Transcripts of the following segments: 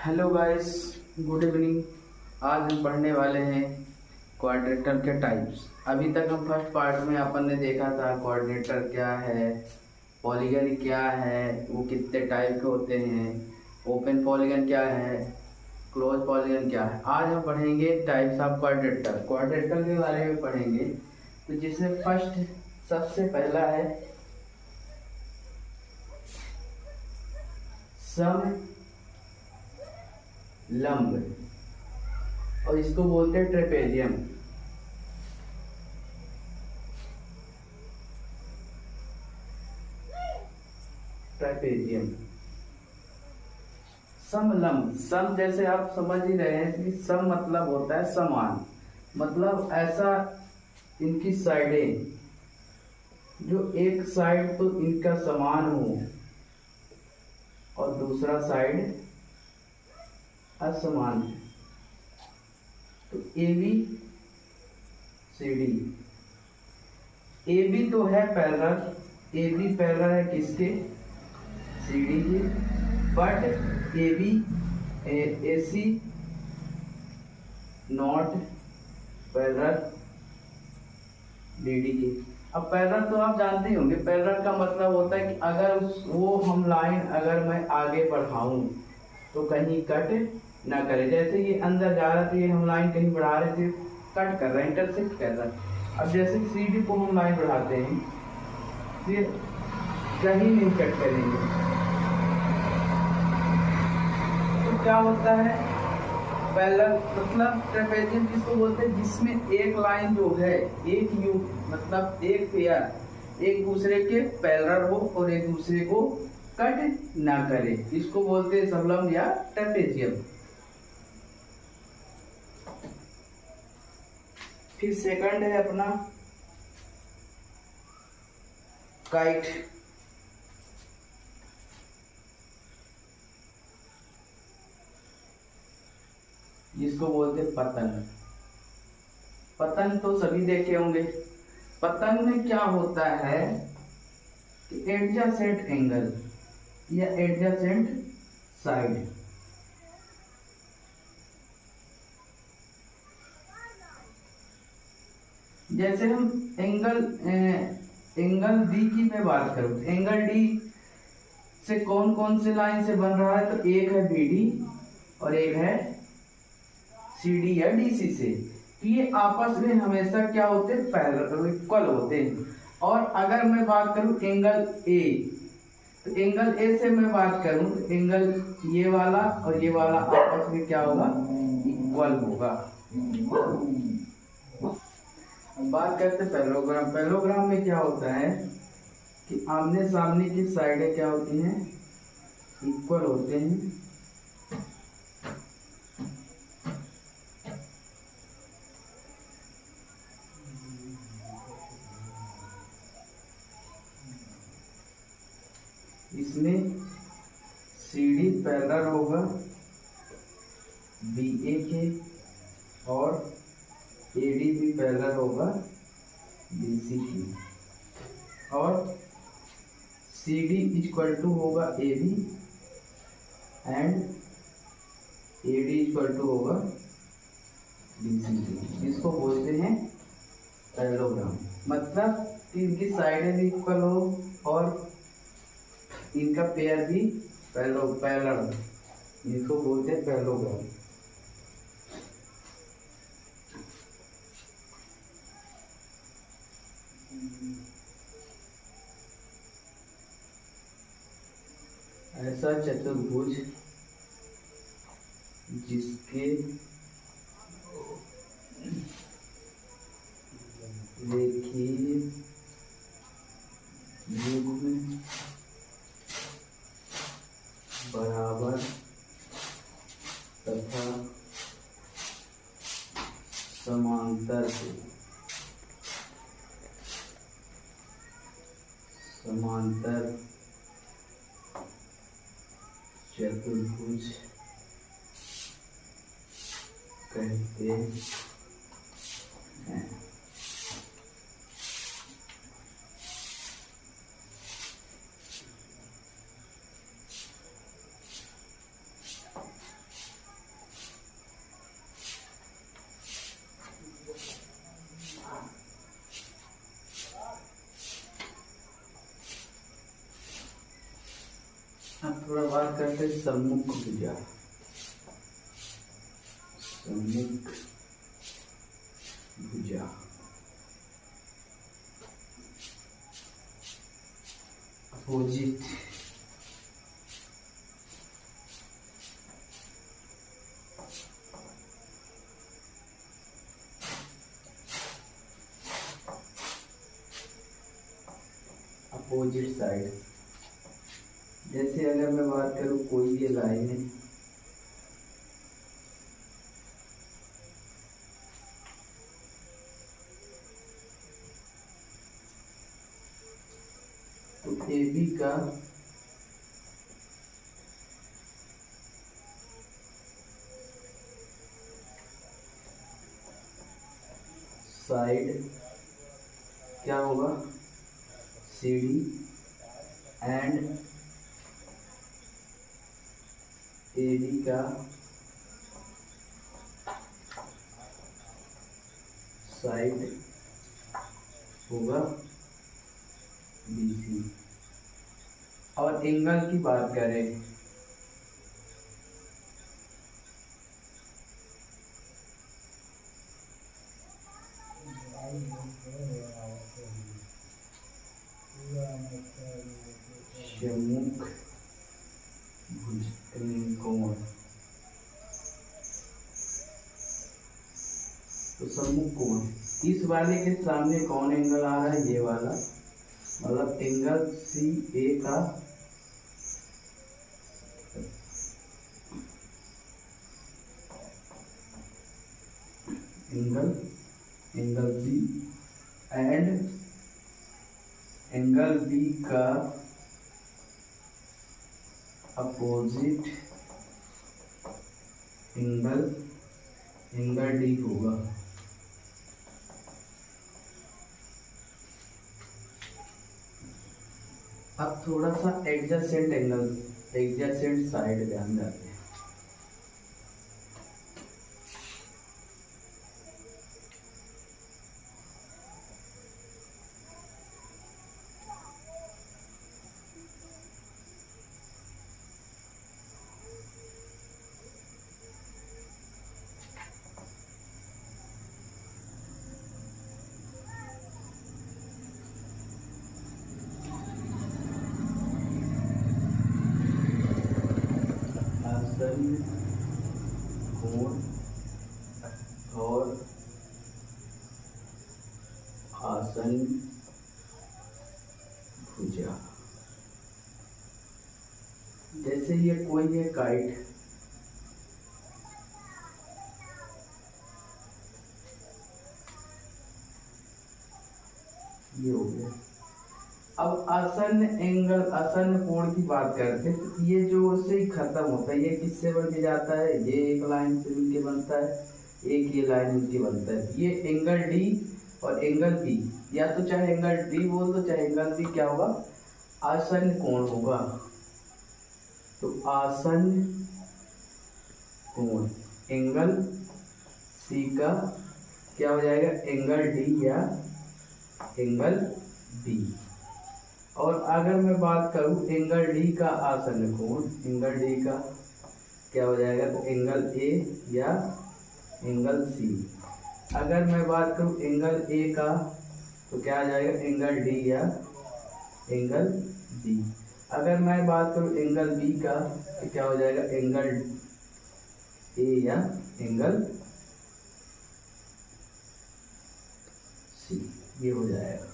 Hello guys, good evening. आज हम पढ़ने वाले हैं क्वाड्रेटर के टाइप्स। अभी तक हम फर्स्ट पार्ट में अपन ने देखा था क्वाड्रेटर क्या है, पॉलीगन क्या है, वो कितने टाइप के होते हैं, ओपन पॉलीगन क्या है, क्लोज पॉलीगन क्या है। आज हम पढ़ेंगे टाइप्स ऑफ क्वाड्रेटर। क्वाड्रेटर के बारे में पढ़ेंगे, तो जिसमें फर्स्ट सबसे पहला है सम लंब, और इसको बोलते हैं ट्रेपेजियम। ट्रेपेजियम समलंब, सम जैसे आप समझ ही रहे हैं कि सम मतलब होता है समान, मतलब ऐसा इनकी साइडें जो एक साइड तो इनका समान हो और दूसरा साइड असमान है। तो A B C D, A B तो है पैरेलल, ए बी पैरेलल है किसके, सी डी के, but A B A C not parallel D D के। अब पैरेलल तो आप जानते ही होंगे, पैरेलल का मतलब होता है कि अगर वो हम लाइन अगर मैं आगे बढ़ाऊं तो कहीं कट ना करे। जैसे ये अंदर जा रहा था, ये हम लाइन कहीं बढ़ा रहे थे, कट कर रहा है, इंटरसेक्ट कर रहा है। अब जैसे सी डी को हम लाइन बढ़ाते हैं, फिर कहीं नहीं कट करेंगे, तो क्या होता है पैरेलल मतलब ट्रेपेजियम किसको बोलते हैं, जिसमें एक लाइन जो है एक यू मतलब एक पेयर एक दूसरे के पैरेलल हो और एक दूसरे को कट ना करे, इसको बोलते हैं समलंब या ट्रेपेजियम। फिर सेकंड है अपना काइट, जिसको बोलते हैं पतंग। पतंग तो सभी देखे होंगे। पतंग में क्या होता है कि एडजेसेंट एंगल या एडजेसेंट साइड, जैसे हम एंगल डी की मैं बात करूं, एंगल डी से कौन कौन से लाइन से बन रहा है, तो एक है बी डी और एक है सी डी या डी सी से। तो ये आपस में हमेशा क्या होते हैं, पैरेलल इक्वल होते हैं। और अगर मैं बात करूं एंगल ए, तो एंगल ए से मैं बात करूं तो एंगल ये वाला और ये वाला आपस में क्या होगा, इक्वल होगा। बात करते हैं पैरेललोग्राम। पैरेललोग्राम में क्या होता है कि आमने सामने की साइडें क्या होती हैं, इक्वल होते हैं। इसमें सी डी पैरेलल होगा बी ए के और ए डी भी पैरेलल होगा बी सी की, और सी डी इक्वल टू होगा A B and A D equal to होगा बी सी की। इसको बोलते हैं पैरेललोग्राम, मतलब कि इनकी साइडें भी इक्वल हो और इनका पेयर भी पैरेलल, इसको बोलते हैं पैरेललोग्राम। ऐसा चतुर्भुज जिसके रेखीय युग्म बराबर तथा समांतर हो, समांतर चतुर्भुज कहते हैं। अब थोड़ा बात करते हैं सम्मुख भुजा। सम्मुख भुजा अपोजिट अपोजिट साइड। जैसे अगर मैं बात करूं कोई ये लाइन है, तो AB का साइड क्या होगा, CD एंड AD का साइड होगा BC। और एंगल की बात करें सम्मुख कोण, तो सम्मुख कोण इस वाले के सामने कौन एंगल आ रहा है, ये वाला, मतलब एंगल CA का angle C and angle B का अपोजिट एंगल D होगा। अब थोड़ा सा एडजेसेंट एंगल, एडजेसेंट साइड ध्यान देते हैं। कोण और आसन भुजा। जैसे ये कोई है काइट, ये हो गया। अब आसन एंगल, आसन कोण की बात करते हैं, तो ये जो से खत्म होता है, ये किससे बन के जाता है, ये एक लाइन से मिलके बनता है, एक ये लाइन मिलके बनता है। ये एंगल D और एंगल B, या तो चाहे एंगल D बोल दो चाहे एंगल B, क्या होगा, आसन कोण होगा। तो आसन कोण एंगल C का क्या हो जाएगा, एंगल D या एंगल B। और अगर मैं बात करूं एंगल D का आसन कोण, एंगल D का क्या हो जाएगा, तो एंगल A या एंगल C। अगर मैं बात करूं एंगल A का तो क्या आ जाएगा, एंगल D या एंगल B। अगर मैं बात करूं एंगल B का तो क्या हो जाएगा, एंगल A या एंगल C। ये हो जाएगा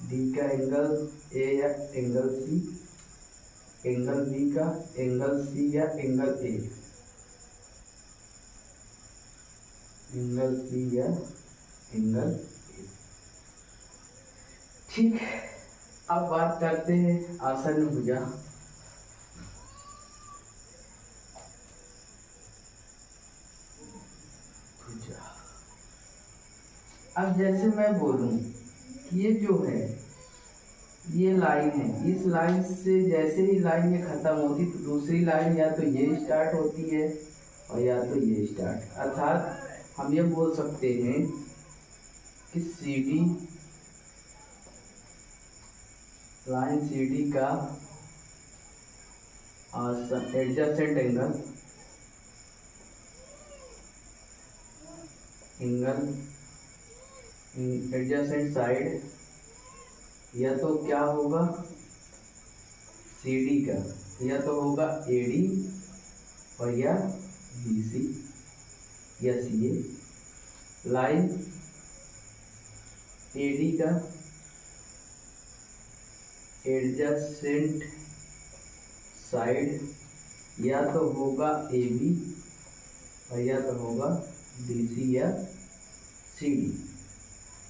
D का एंगल A या एंगल C, एंगल B का एंगल C या एंगल A, एंगल C या एंगल A। ठीक है, अब बात करते हैं आसन भुजा। अब जैसे मैं बोलूं ये जो है ये लाइन है, इस लाइन से जैसे ही लाइन ये खत्म होती तो दूसरी लाइन या तो ये स्टार्ट होती है और या तो ये स्टार्ट, अर्थात हम ये बोल सकते हैं कि CD लाइन सी डी का एडजसेंट एडजसेंट साइड या तो क्या होगा सी डी का, या तो होगा ए डी और या बी सी या सी ए। लाइन ए डी का एडजसेंट साइड या तो होगा ए बी और या तो होगा डी सी या C D.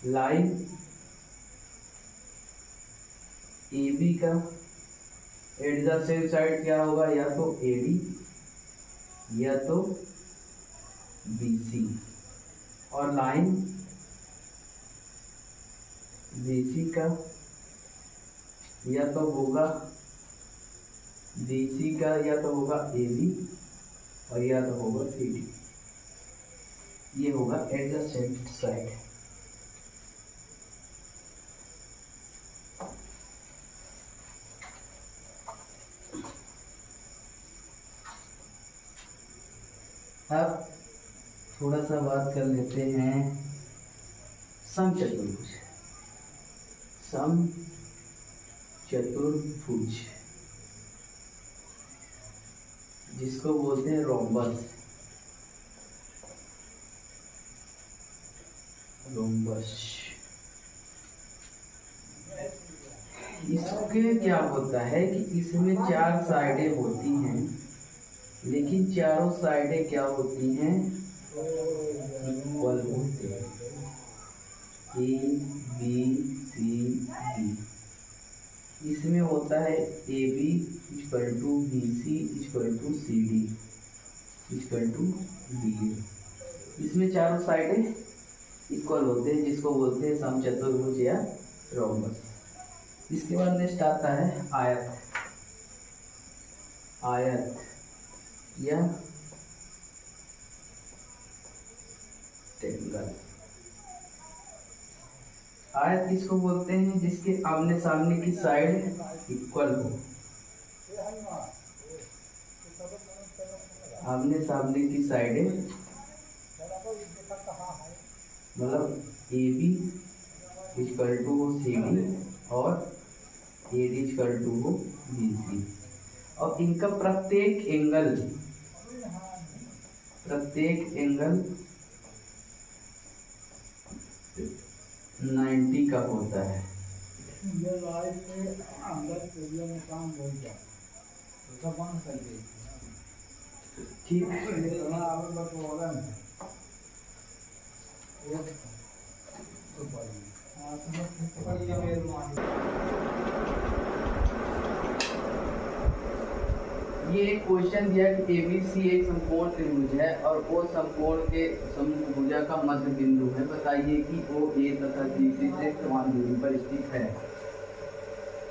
Line A B का एडजसेंट साइड क्या होगा, या तो ए डी या तो बी सी। और लाइन बी सी का या तो होगा बी सी का या तो होगा ए बी और या तो होगा सी डी। ये होगा एडजसेंट साइड। अब थोड़ा सा बात कर लेते हैं समचतुर्भुज। समचतुर्भुज जिसको बोलते हैं रोम्बस। इसके क्या होता है कि इसमें 4 साइडें होती हैं, लेकिन चारों साइडें क्या होती हैं, इक्वल होते हैं। A B C D. इसमें होता है A B equal to B C equal to C D equal to D. इसमें चारों साइडें इक्वल होते हैं, जिसको बोलते हैं समचतुर्भुज या रोम्बस। इसके बाद नेक्स्ट आता है आयत। आयत या ट्रायंगल। आयत किसको बोलते हैं, जिसके आमने सामने की साइड इक्वल हो। आमने सामने की साइडें मतलब ए बी इक्वल टू हो सी डी और ए डी इक्वल टू हो बी सी। और इनका प्रत्येक एंगल 90 का होता है। ठीक ये एक क्वेश्चन दिया कि एबीसी एक समकोण त्रिभुज है और वो समकोण के समभुजा का मध्य बिंदु है। बताइए कि ओ ए तथा बी सी से समान दूरी पर स्थित है।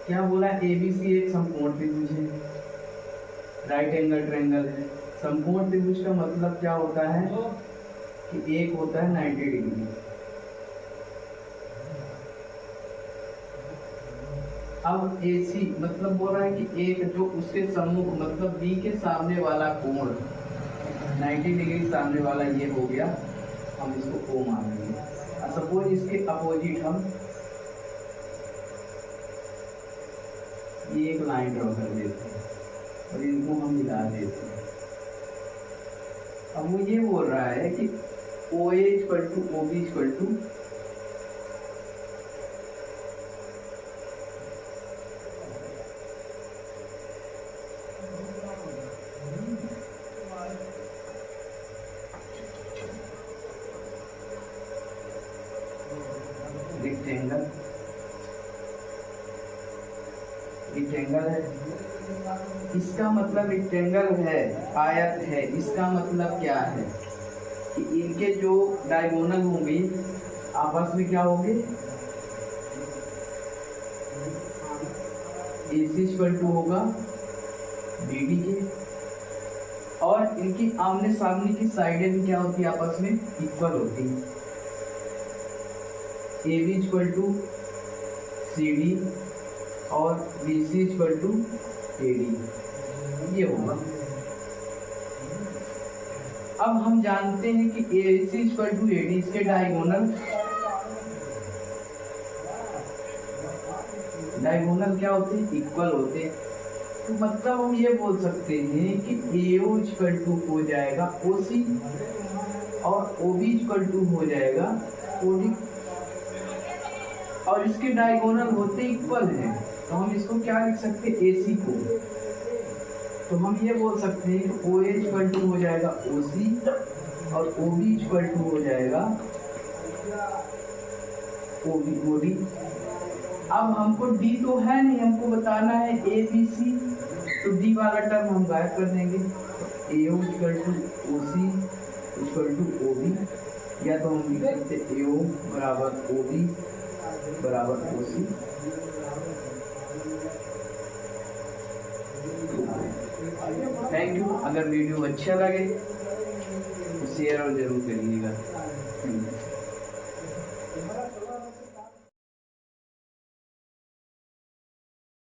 क्या बोला, एबीसी एक समकोण त्रिभुज है, राइट एंगल ट्रायंगल है। समकोण त्रिभुज का मतलब क्या होता है कि एक होता है 90 डिग्री। अब AC मतलब बोल रहा है कि एक जो उसके सम्मुख मतलब B के सामने वाला कोण 90 डिग्री सामने वाला ये हो गया, हम इसको O मान लेंगे। सपोज इसके अपोजिट हम ये एक लाइन ड्रॉ कर देते हैं और इनको हम मिला देते हैं। अब वो ये बोल रहा है कि OA equal to OB equal to rectangle है। इसका मतलब रेक्टेंगल है, आयत है। इसका मतलब क्या है कि इनके जो डायगोनल होंगे आपस में क्या होंगे, AC इक्वल टू होगा BD के, और इनकी आमने सामने की साइडें भी क्या होती है, आपस में इक्वल होती है। AB इक्वल टू CD और B C equal to A D, ये होगा। अब हम जानते हैं कि A C equal to A D, इसके डायगोनल क्या होते हैं, इक्वल होते हैं। तो मतलब हम ये बोल सकते हैं कि AO इक्वल टू हो जाएगा OC और OB इक्वल टू हो जाएगा OD, और इसके डायगोनल होते इक्वल हैं। तो हम इसको क्या लिख सकते हैं, AC को। तो हम ये बोल सकते हैं कि OA इक्वल टू हो जाएगा OC और OB इक्वल टू हो जाएगा OD। अब हमको D तो है नहीं, हमको बताना है ABC, तो D वाला टर्म हम गायब कर देंगे। AO equal to OC equal to OB, या तो हम लिख सकते AO बराबर OB बराबर OC। Thank you. अगर वीडियो अच्छा लगे तो शेयर और जरूर करिएगा।